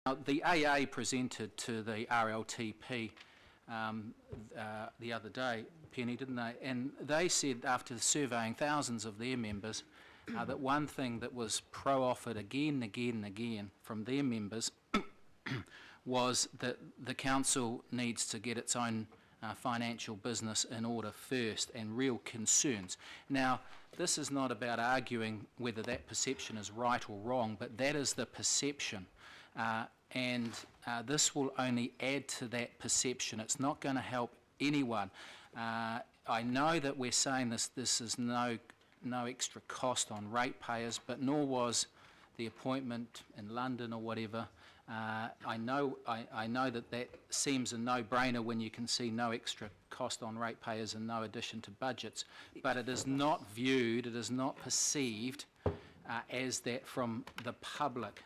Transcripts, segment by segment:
Now, the AA presented to the RLTP the other day, Penny, didn't they? And they said, after surveying thousands of their members, that one thing that was pro-offered again and again and again from their members was that the council needs to get its own financial business in order first, and real concerns. Now, this is not about arguing whether that perception is right or wrong, but that is the perception. And this will only add to that perception. It's not going to help anyone. I know that we're saying this is no extra cost on ratepayers, but nor was the appointment in London or whatever. I know that seems a no-brainer when you can see no extra cost on ratepayers and no addition to budgets, but it is not viewed, it is not perceived as that from the public.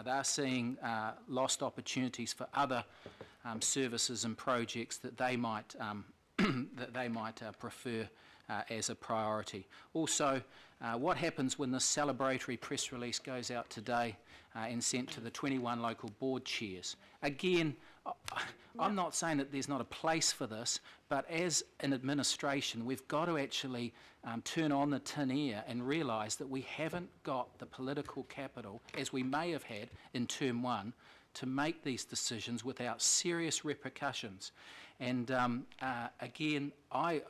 They're seeing lost opportunities for other services and projects that they might prefer as a priority. Also, what happens when this celebratory press release goes out today and sent to the 21 local board chairs? Again, I'm not saying that there's not a place for this, but as an administration, we've got to actually turn on the tin ear and realise that we haven't got the political capital, as we may have had in term one, to make these decisions without serious repercussions. And again, I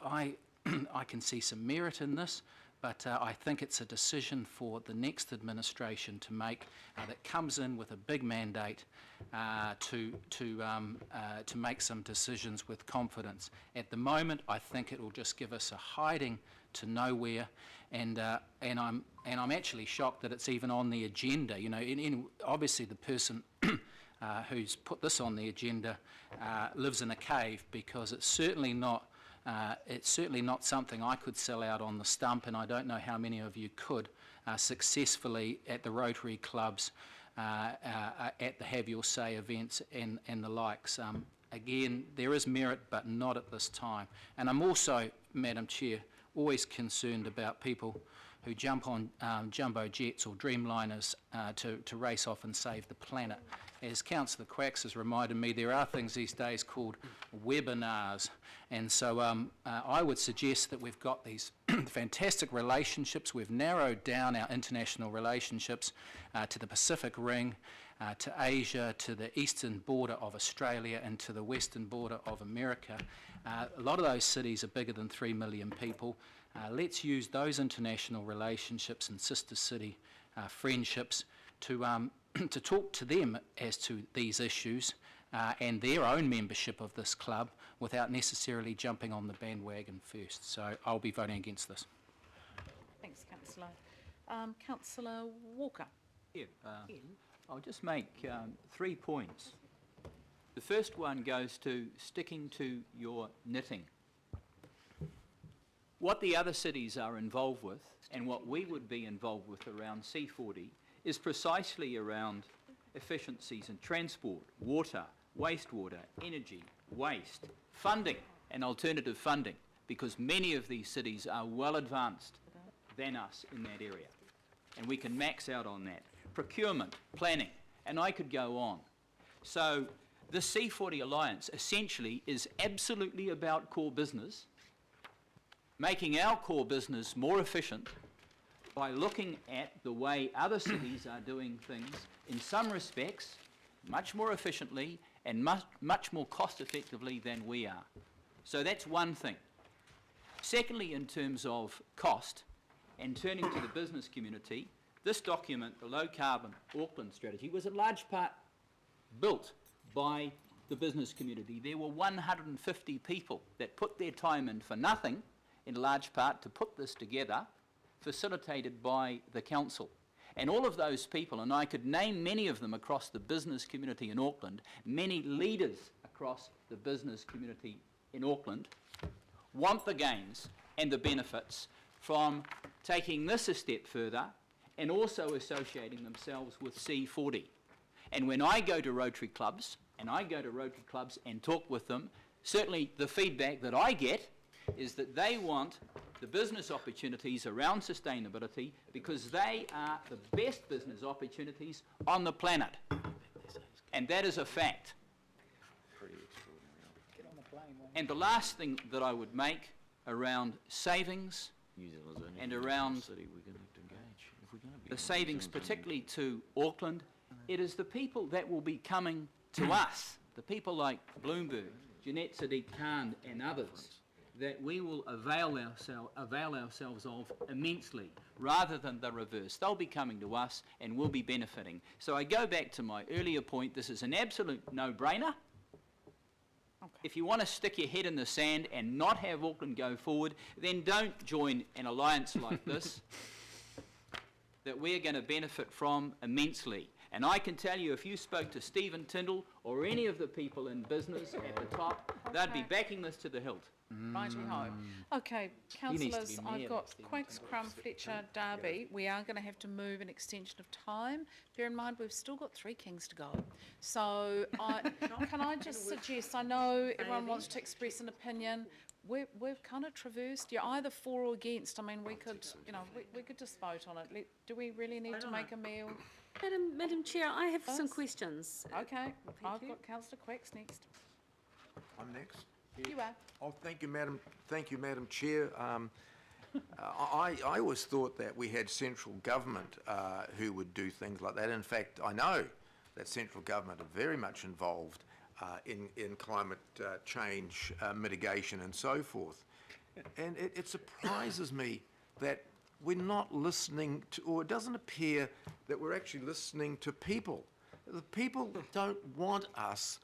can see some merit in this, but I think it's a decision for the next administration to make that comes in with a big mandate to make some decisions with confidence. At the moment, I think it will just give us a hiding to nowhere, and I'm actually shocked that it's even on the agenda. You know, obviously the person who's put this on the agenda lives in a cave, because it's certainly not something I could sell out on the stump, and I don't know how many of you could successfully at the Rotary clubs, at the Have Your Say events and the likes. Again, there is merit, but not at this time. And I'm also, Madam Chair, always concerned about people who jump on jumbo jets or dreamliners to race off and save the planet. As Councillor Quacks has reminded me, there are things these days called webinars, and so I would suggest that we've got these fantastic relationships. We've narrowed down our international relationships to the Pacific Ring, to Asia, to the eastern border of Australia, and to the western border of America. A lot of those cities are bigger than 3 million people. Let's use those international relationships and sister city friendships to talk to them as to these issues and their own membership of this club without necessarily jumping on the bandwagon first. So I'll be voting against this. Thanks, Councillor. Councillor Walker. Yeah, I'll just make 3 points. The first one goes to sticking to your knitting. What the other cities are involved with, and what we would be involved with around C40, is precisely around efficiencies in transport, water, wastewater, energy, waste, funding and alternative funding, because many of these cities are well advanced than us in that area, and we can max out on that. Procurement, planning, and I could go on. So the C40 Alliance essentially is absolutely about core business, making our core business more efficient by looking at the way other cities are doing things, in some respects, much more efficiently and much more cost effectively than we are. So that's one thing. Secondly, in terms of cost, and turning to the business community, this document, the Low Carbon Auckland Strategy, was in large part built by the business community. There were 150 people that put their time in for nothing, in large part to put this together, facilitated by the council. And all of those people, and I could name many of them across the business community in Auckland, many leaders across the business community in Auckland, want the gains and the benefits from taking this a step further and also associating themselves with C40. And when I go to Rotary clubs, and talk with them, certainly the feedback that I get is that they want the business opportunities around sustainability because they are the best business opportunities on the planet. And that is a fact. And the last thing that I would make around savings and around the savings, particularly to Auckland, it is the people that will be coming to us, the people like Bloomberg, Jeanette Sadiq-Khan and others, that we will avail ourselves of immensely, rather than the reverse. They'll be coming to us and we'll be benefiting. So I go back to my earlier point, this is an absolute no-brainer. Okay. If you want to stick your head in the sand and not have Auckland go forward, then don't join an alliance like this that we're going to benefit from immensely. And I can tell you, if you spoke to Stephen Tyndall or any of the people in business at the top, they'd be backing this to the hilt. Righty-ho. Okay, needs to councillors, be I've mayor, got Stephen Quakes, Crum, Fletcher, Derby. We are going to have to move an extension of time. Bear in mind, we've still got 3 Kings to go. So can I just suggest, I know everyone wants to express an opinion. We've kind of traversed, you're either for or against. I mean, we could, you know, we could just vote on it. Do we really need to make a meal? Madam Chair, I have some Yes. questions. Okay, I've you. got councillor Quakes next. I'm next. You are. Oh, thank you, Madam Chair. I always thought that we had central government who would do things like that. In fact, I know that central government are very much involved in climate change mitigation and so forth. And it surprises me that we're not listening to, or it doesn't appear that we're actually listening to people. The people don't want us.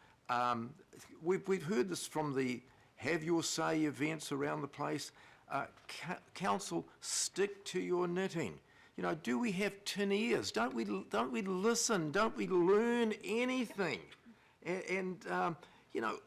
We've heard this from the Have Your Say events around the place. Council, stick to your knitting. You know, do we have tin ears? Don't we listen? Don't we learn anything? And you know,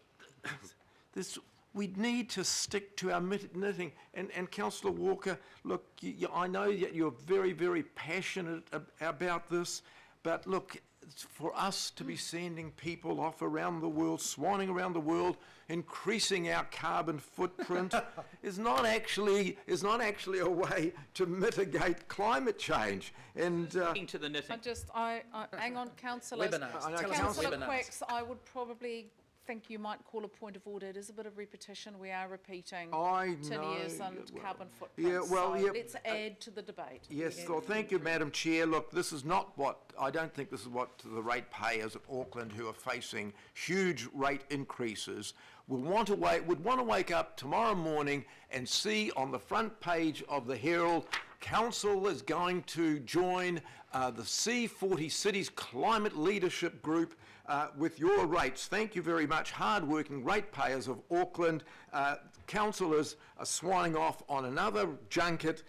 we need to stick to our knitting. And Councillor Walker, look, I know that you're very, very passionate about this, but look, for us to be sending people off around the world, swanning around the world, increasing our carbon footprint is not actually a way to mitigate climate change. And Into the knitting. Hang on, councillors. Webinars. I know, Tell us Councillor webinars. Quacks, I would probably think you might call a point of order. It is a bit of repetition. We are repeating I tin know, ears and well, carbon footprints. yeah, well, so yeah, let's add to the debate. yes, well, thank you, Madam Chair. Look, this is not what, I don't think this is what the ratepayers of Auckland who are facing huge rate increases would want to wake up tomorrow morning and see on the front page of the Herald, Council is going to join the C40 Cities Climate Leadership Group with your rates. Thank you very much, hard-working ratepayers of Auckland. Councillors are swanning off on another junket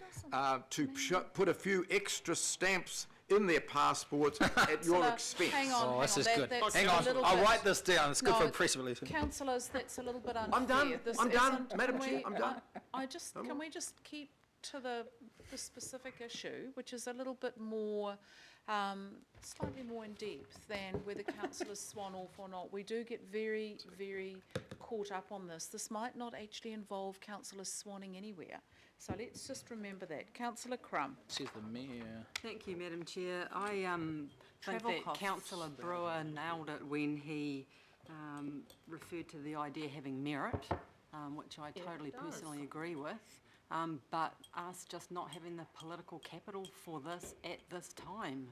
to put a few extra stamps in their passports at your expense. Hang on, Oh, this is good. That's Hang a on, little I'll bit- write this down. It's good No, for a press release. Councillors, that's a little bit unfair. I'm done. This I'm done. isn't- Madam can Chair, we- I'm done. Can we just keep to the specific issue, which is a little bit more, slightly more in depth than whether councillors swan off or not. We do get very, very caught up on this. This might not actually involve councillors swanning anywhere. So let's just remember that. Councillor Crum. Says the mayor. Thank you, Madam Chair. I think Travel that costs. Councillor Brewer nailed it when he referred to the idea having merit, which I totally personally agree with. But us just not having the political capital for this at this time.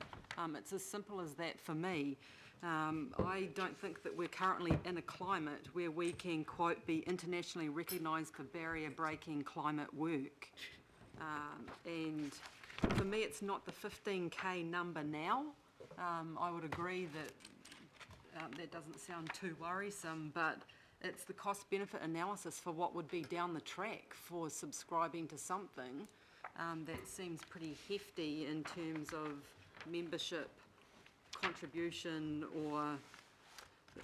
It's as simple as that for me. I don't think that we're currently in a climate where we can, quote, be internationally recognised for barrier-breaking climate work. And for me, it's not the 15K number now. I would agree that that doesn't sound too worrisome, but it's the cost-benefit analysis for what would be down the track for subscribing to something that seems pretty hefty in terms of membership, contribution, or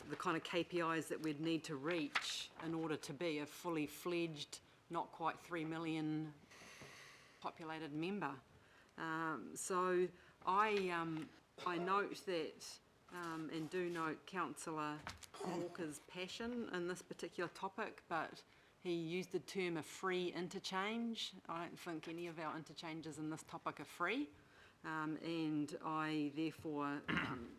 the kind of KPIs that we'd need to reach in order to be a fully fledged, not quite 3 million populated member. So I note that and do note Councillor Walker's passion in this particular topic, but he used the term a free interchange. I don't think any of our interchanges in this topic are free. and I therefore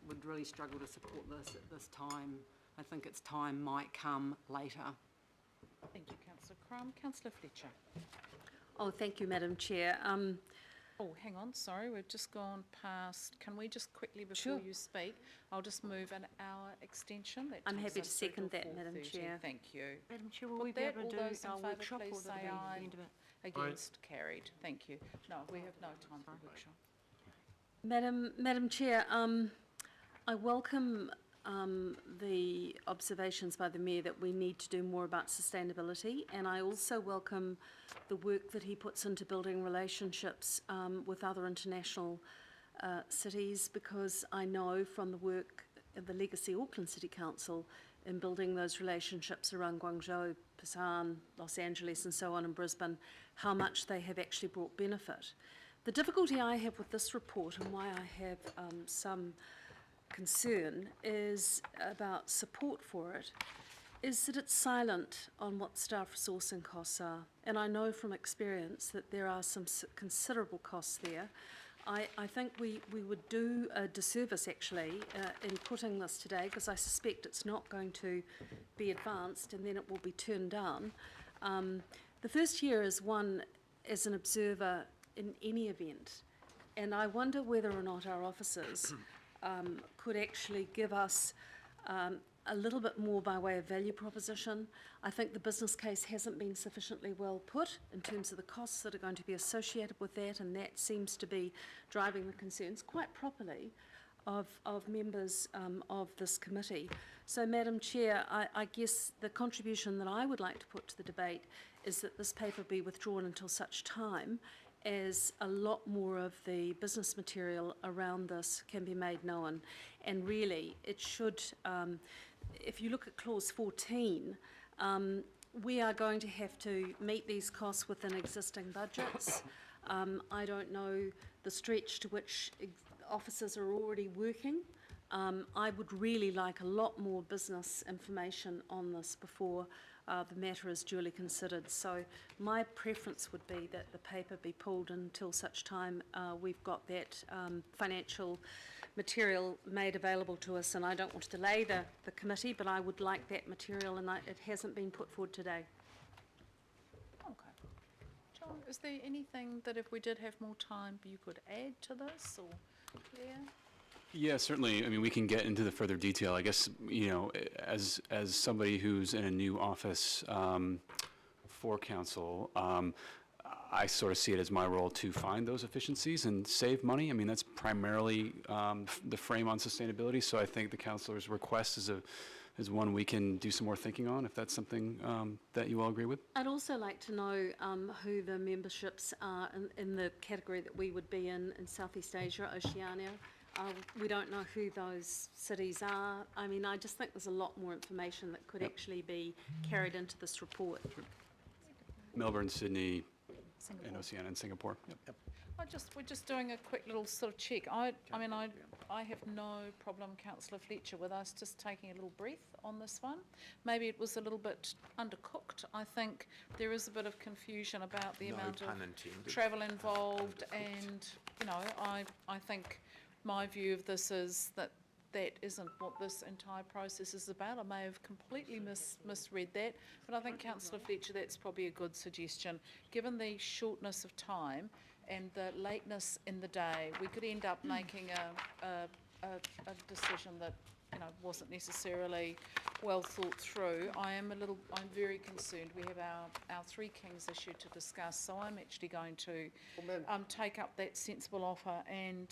would really struggle to support this at this time. I think its time might come later. Thank you, Councillor Crum. Councillor Fletcher. Oh, thank you, Madam Chair. Oh, hang on, sorry, we've just gone past, can we just quickly, before Sure. you speak, I'll just move an hour extension. That I'm takes happy us to through second till that, Madam 4:30. Chair. Thank you. Madam Chair, will Put we be that, able all to do those in our favour, workshop, please or will say be aye. the end of it? Against, carried. Thank you. No, we have no time for workshop. Madam Chair, I welcome the observations by the Mayor that we need to do more about sustainability, and I also welcome the work that he puts into building relationships with other international cities, because I know from the work of the Legacy Auckland City Council in building those relationships around Guangzhou, Busan, Los Angeles and so on in Brisbane, how much they have actually brought benefit. The difficulty I have with this report, and why I have some concern is about support for it, is that it's silent on what staff resourcing costs are. And I know from experience that there are some considerable costs there. I think we would do a disservice actually in putting this today, because I suspect it's not going to be advanced and then it will be turned down. The first year is one as an observer in any event, and I wonder whether or not our officers could actually give us a little bit more by way of value proposition. I think the business case hasn't been sufficiently well put in terms of the costs that are going to be associated with that, and that seems to be driving the concerns quite properly of members of this committee. So, Madam Chair, I guess the contribution that I would like to put to the debate is that this paper be withdrawn until such time as a lot more of the business material around this can be made known. And really, it should, if you look at clause 14, we are going to have to meet these costs within existing budgets. I don't know the stretch to which officers are already working. I would really like a lot more business information on this before the matter is duly considered. So my preference would be that the paper be pulled until such time we've got that financial material made available to us. And I don't want to delay the committee, but I would like that material, and it hasn't been put forward today. Okay. John, is there anything that if we did have more time you could add to this, or Claire? Yeah, certainly. I mean, we can get into the further detail. I guess, you know, as somebody who's in a new office for council, I sort of see it as my role to find those efficiencies and save money. I mean, that's primarily the frame on sustainability. So I think the councillor's request is one we can do some more thinking on, if that's something that you all agree with. I'd also like to know who the memberships are in the category that we would be in Southeast Asia, Oceania. We don't know who those cities are. I mean, I just think there's a lot more information that could actually be carried into this report. Melbourne, Sydney, Singapore. and Oceania, and Singapore. Yep. We're just doing a quick little sort of check. I mean, I have no problem, Councillor Fletcher, with us just taking a little breath on this one. Maybe it was a little bit undercooked. I think there is a bit of confusion about the amount of travel involved, and, you know, I think my view of this is that isn't what this entire process is about. I may have completely misread that, but I think, Councillor Fletcher, that's probably a good suggestion. Given the shortness of time and the lateness in the day, we could end up making a decision that, you know, wasn't necessarily well thought through. I'm very concerned. We have our Three Kings issue to discuss, so I'm actually going to take up that sensible offer, and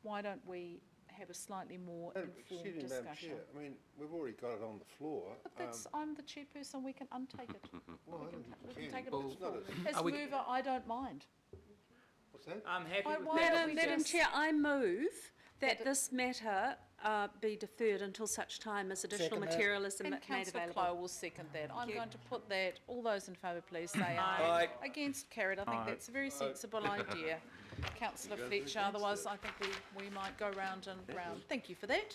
why don't we have a slightly more informed discussion. Chair, I mean, we've already got it on the floor. But I'm the chairperson, we can untake it. Well, we can take it but off it's the not floor. a- As mover, I don't mind. What's that? I'm happy with Why that. don't we Madam just- Chair, I move that That- this matter be deferred until such time as additional material is And made Councillor available. Clow will second that. I'm going to put that, all those in favour please say aye. Aye. Against, carried. I think that's a very sensible idea. Councillor Fletcher, otherwise I think we might go round and round. Thank you for that.